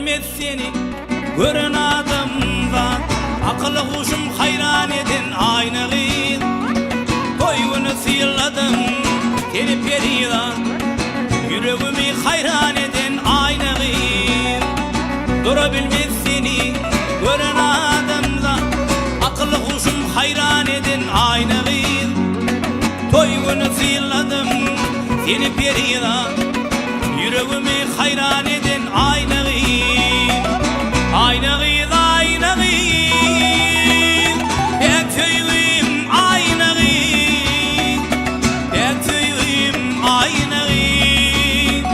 bilmez seni gören adamdan. Akıllı kuşum hayran eden aynı gıyıl. Koyunu sıyırladım seni periden. Yüreğimi hayran eden aynı gıyıl. Durabilmez seni gören adamdan. Akıllı kuşum hayran eden aynı gıyıl. Koyunu sıyırladım seni periden. Yüreğimi hayran eden aynı gıyıl. Aynı gıyıl, aynı gıyıl. Bektüyüm aynı gıyıl. Bektüyüm aynı gıyıl.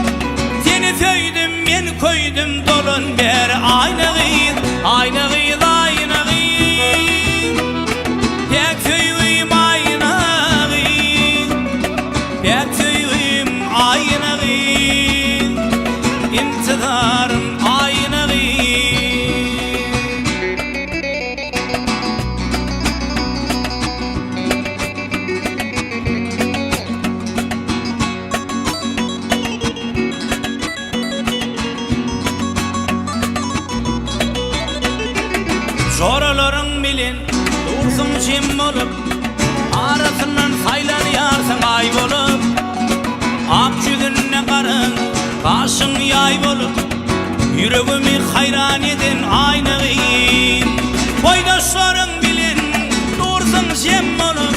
Seni söyledim ben koydum dolun ber aynı gıyıl. Aynı gıyıl, aynı gıyıl. Bektüyüm aynı gıyıl. Bektüyüm aynı gıyıl. İntidarım aynı gıyıl. Soraların bilin dursun çim olup, arasından saylanayarsın ay bolup. Ak yüzüne karın kaşın yay bolup, yüreğimi hayran edin aynı gıyıl. Boydaşların bilin dursun çim olup,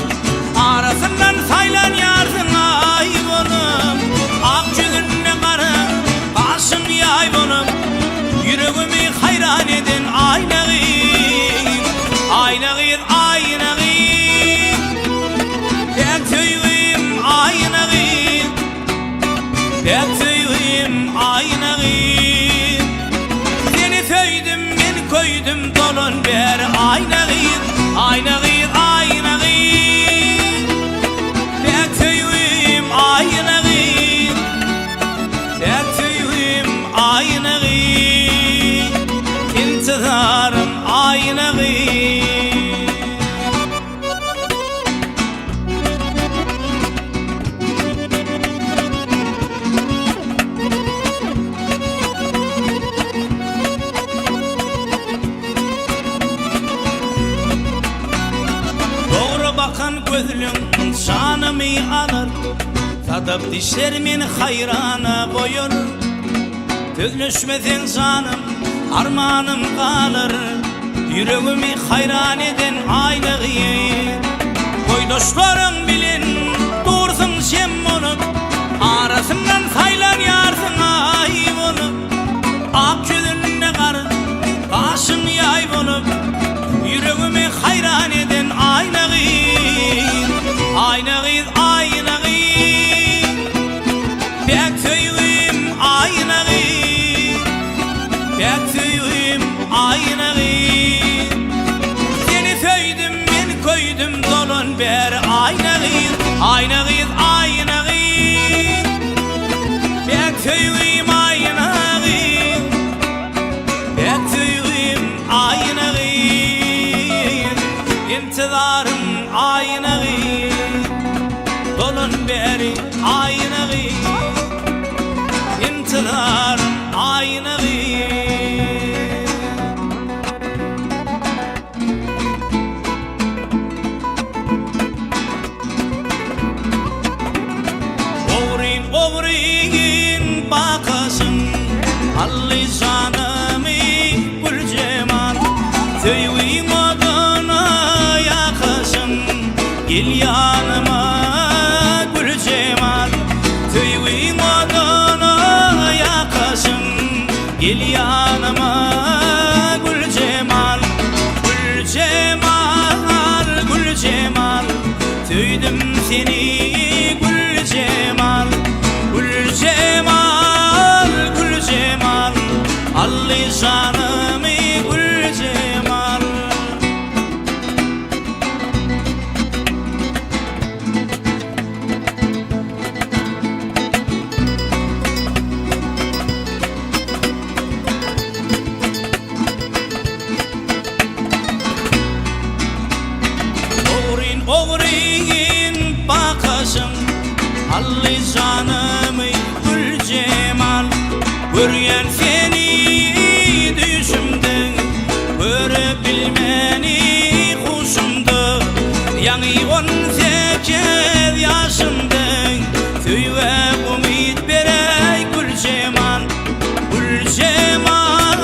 arasından saylanayarsın ay bolup. Ak yüzüne karın kaşın yay bolup, yüreğimi hayran edin aynı gıyıl. Aynı gıyıl, aynı gıyıl. Bektüyüm aynı gıyıl. Bektüyüm aynı gıyıl. Seni söyledim ben koydum dolun ber aynı gıyıl. Aynı gıyıl, aynı gıyıl. Bektüyüm aynı gıyıl. Bektüyüm aynı gıyıl. İntidarım aynı gıyıl. Doğru bakan gözlüm şanımı alır, tadıp dişlerimin hayrana koyur. Tüzleşmesen canım armağanım kalır, yüreğimi hayran eden aynı gıyıl. Boydaşların bilin dursun şem olup, arasından saylanayarsın ay bolup. Ak yüzüne karın kaşın yay bolup, yüreğimi hayran eden aynı gıyıl. Aynı gıyıl, aynı gıyıl. Bektüyüm aynı gıyıl. Bektüyüm aynı gıyıl. Seni söyledim ben koydum dolun ber aynı gıyıl. Aynı gıyıl, aynı gıyıl. Bektüyüm aynı gıyıl. Bektüyüm aynı gıyıl. İntidarım aynı gıyıl. Dolun beri aynı gıyıl. İntidarım aynı gıyıl. Oğrin oğrin bakasın, allı canımı gül cemal. Tüyün oduna yakasın, gel yanıma gül cemal. Tüyün oduna yakasın, gel yanıma gül cemal. Gül cemal, gül cemal. Tüydüm seni gül cemal. Gül cemal, gül cemal. Allı canımı gül cemal. Oğrin oğrin bakasın, allı canımı gül cemal. Görgen seni Yani 18 yaşımda Tüyve umid berey Gül Cemal Gül Cemal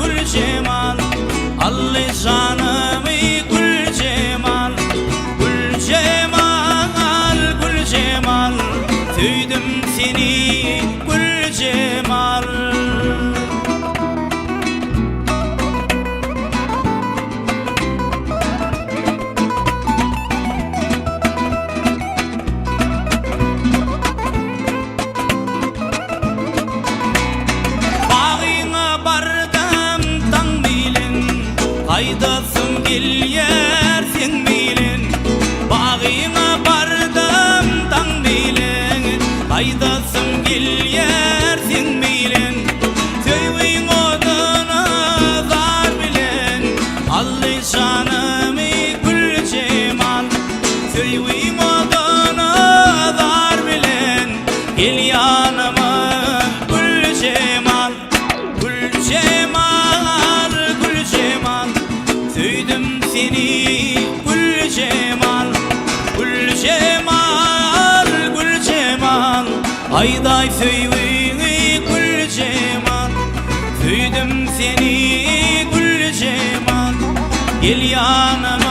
Gül Cemal Allah canımı Gül Cemal Gül Cemal Gül Cemal Tüydüm seni Gül Cemal Haydasım gelyer sen bilin Bağına bardım tan bilin Haydasım gelyer sen bilin Tüyün odunu zar bilin Allah canımı Gül Cemal Tüyün odunu zar bilin Gel yanıma Gül Cemal Gül Cemal Gül Cemal Tüydüm seni Gül Cemal Gül Cemal Gül Cemal Hayday tüyünü Gül Cemal Tüydüm seni Gül Cemal Gel yanıma